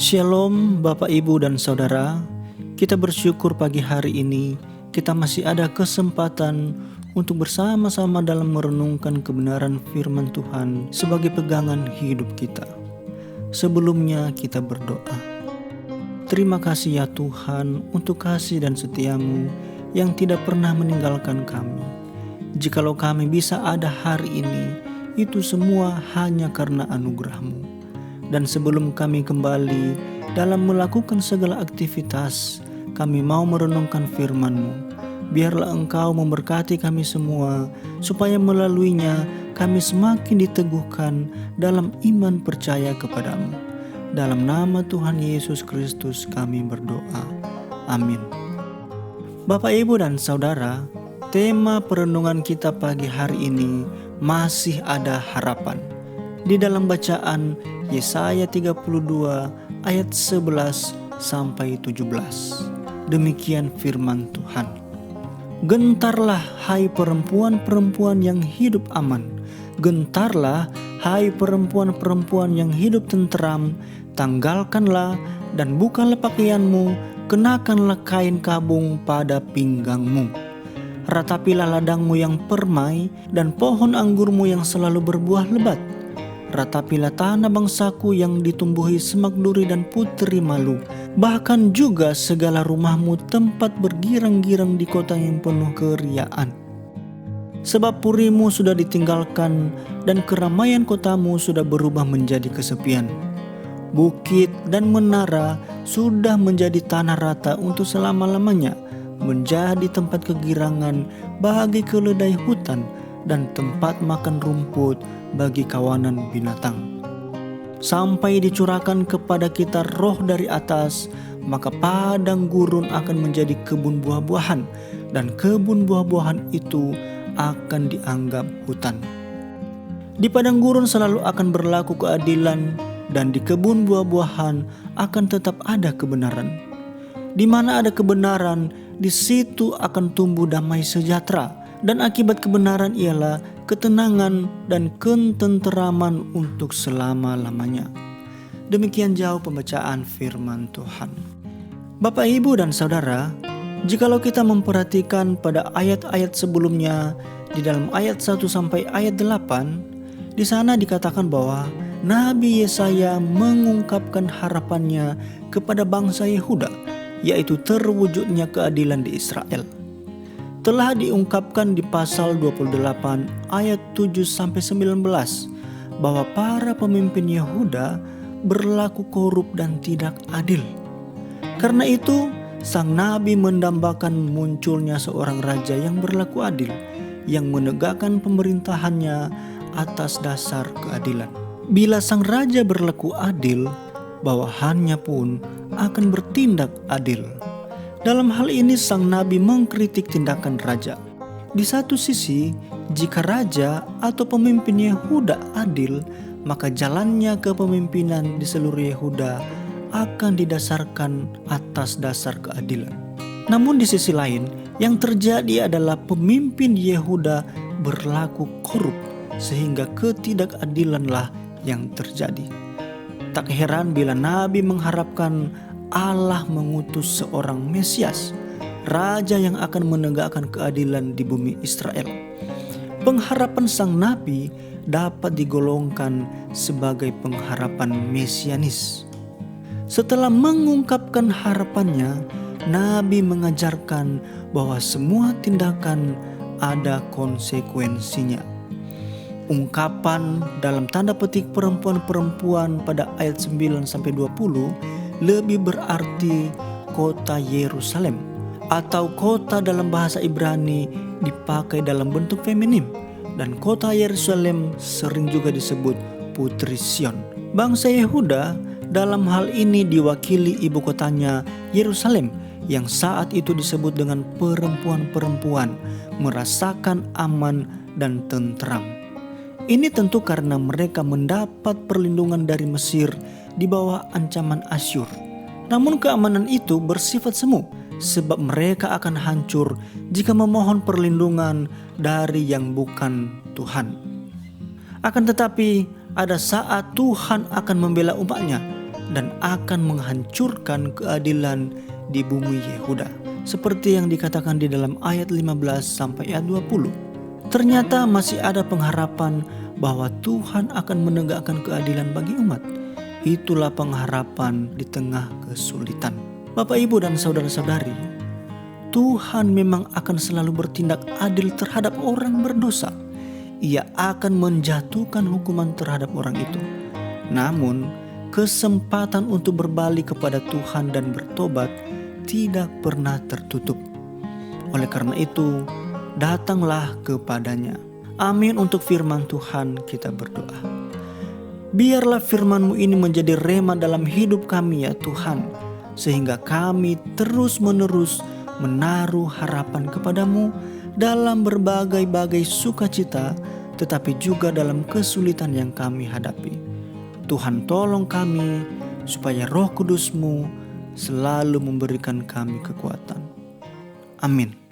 Shalom Bapak Ibu dan Saudara, kita bersyukur pagi hari ini kita masih ada kesempatan untuk bersama-sama dalam merenungkan kebenaran firman Tuhan sebagai pegangan hidup kita. Sebelumnya kita berdoa. Terima kasih ya Tuhan untuk kasih dan setiamu yang tidak pernah meninggalkan kami. Jikalau kami bisa ada hari ini, itu semua hanya karena anugerah-Mu. Dan sebelum kami kembali dalam melakukan segala aktivitas, kami mau merenungkan firman-Mu. Biarlah Engkau memberkati kami semua, supaya melaluinya kami semakin diteguhkan dalam iman percaya kepadamu. Dalam nama Tuhan Yesus Kristus kami berdoa. Amin. Bapak, Ibu, dan Saudara, tema perenungan kita pagi hari ini masih ada harapan. Di dalam bacaan Yesaya 32 ayat 11 sampai 17. Demikian firman Tuhan. Gentarlah hai perempuan-perempuan yang hidup aman. Gentarlah hai perempuan-perempuan yang hidup tenteram. Tanggalkanlah dan bukalah pakaianmu. Kenakanlah kain kabung pada pinggangmu. Ratapilah ladangmu yang permai dan pohon anggurmu yang selalu berbuah lebat. Ratapilah tanah bangsaku yang ditumbuhi semak duri dan putri malu. Bahkan juga segala rumahmu tempat bergirang-girang di kota yang penuh keriaan. Sebab purimu sudah ditinggalkan dan keramaian kotamu sudah berubah menjadi kesepian. Bukit dan menara sudah menjadi tanah rata untuk selama-lamanya, menjadi tempat kegirangan bagi keledai hutan dan tempat makan rumput bagi kawanan binatang. Sampai dicurahkan kepada kita roh dari atas, maka padang gurun akan menjadi kebun buah-buahan, dan kebun buah-buahan itu akan dianggap hutan. Di padang gurun selalu akan berlaku keadilan, dan di kebun buah-buahan akan tetap ada kebenaran. Di mana ada kebenaran, di situ akan tumbuh damai sejahtera. Dan akibat kebenaran ialah ketenangan dan ketenteraman untuk selama-lamanya. Demikian jauh pembacaan firman Tuhan. Bapak, Ibu, dan Saudara, jikalau kita memperhatikan pada ayat-ayat sebelumnya, di dalam ayat 1 sampai ayat 8, di sana dikatakan bahwa Nabi Yesaya mengungkapkan harapannya kepada bangsa Yehuda, yaitu terwujudnya keadilan di Israel. Telah diungkapkan di pasal 28 ayat 7-19 bahwa para pemimpin Yehuda berlaku korup dan tidak adil. Karena itu, sang nabi mendambakan munculnya seorang raja yang berlaku adil, yang menegakkan pemerintahannya atas dasar keadilan. Bila sang raja berlaku adil, bawahannya pun akan bertindak adil. Dalam hal ini sang nabi mengkritik tindakan raja. Di satu sisi, jika raja atau pemimpin Yehuda adil, maka jalannya kepemimpinan di seluruh Yehuda akan didasarkan atas dasar keadilan. Namun di sisi lain, yang terjadi adalah pemimpin Yehuda berlaku korup, sehingga ketidakadilanlah yang terjadi. Tak heran bila nabi mengharapkan Allah mengutus seorang Mesias, raja yang akan menegakkan keadilan di bumi Israel. Pengharapan sang nabi dapat digolongkan sebagai pengharapan mesianis. Setelah mengungkapkan harapannya, nabi mengajarkan bahwa semua tindakan ada konsekuensinya. Ungkapan dalam tanda petik perempuan-perempuan pada ayat 9-20 lebih berarti kota Yerusalem, atau kota dalam bahasa Ibrani dipakai dalam bentuk feminim, dan kota Yerusalem sering juga disebut Putri Sion. Bangsa Yehuda dalam hal ini diwakili ibu kotanya Yerusalem, yang saat itu disebut dengan perempuan-perempuan merasakan aman dan tentram. Ini tentu karena mereka mendapat perlindungan dari Mesir di bawah ancaman Asyur. Namun keamanan itu bersifat semu, sebab mereka akan hancur jika memohon perlindungan dari yang bukan Tuhan. Akan tetapi ada saat Tuhan akan membela umatnya, dan akan menghancurkan keadilan di bumi Yehuda. Seperti yang dikatakan di dalam ayat 15 sampai ayat 20. Ternyata masih ada pengharapan bahwa Tuhan akan menegakkan keadilan bagi umat. Itulah pengharapan di tengah kesulitan. Bapak, Ibu, dan saudara-saudari, Tuhan memang akan selalu bertindak adil terhadap orang berdosa. Ia akan menjatuhkan hukuman terhadap orang itu. Namun, kesempatan untuk berbalik kepada Tuhan dan bertobat tidak pernah tertutup. Oleh karena itu, datanglah kepadanya. Amin. Untuk firman Tuhan kita berdoa. Biarlah firman-Mu ini menjadi rema dalam hidup kami ya Tuhan, sehingga kami terus-menerus menaruh harapan kepadamu dalam berbagai-bagai sukacita, tetapi juga dalam kesulitan yang kami hadapi. Tuhan, tolong kami supaya Roh Kudus-Mu selalu memberikan kami kekuatan. Amin.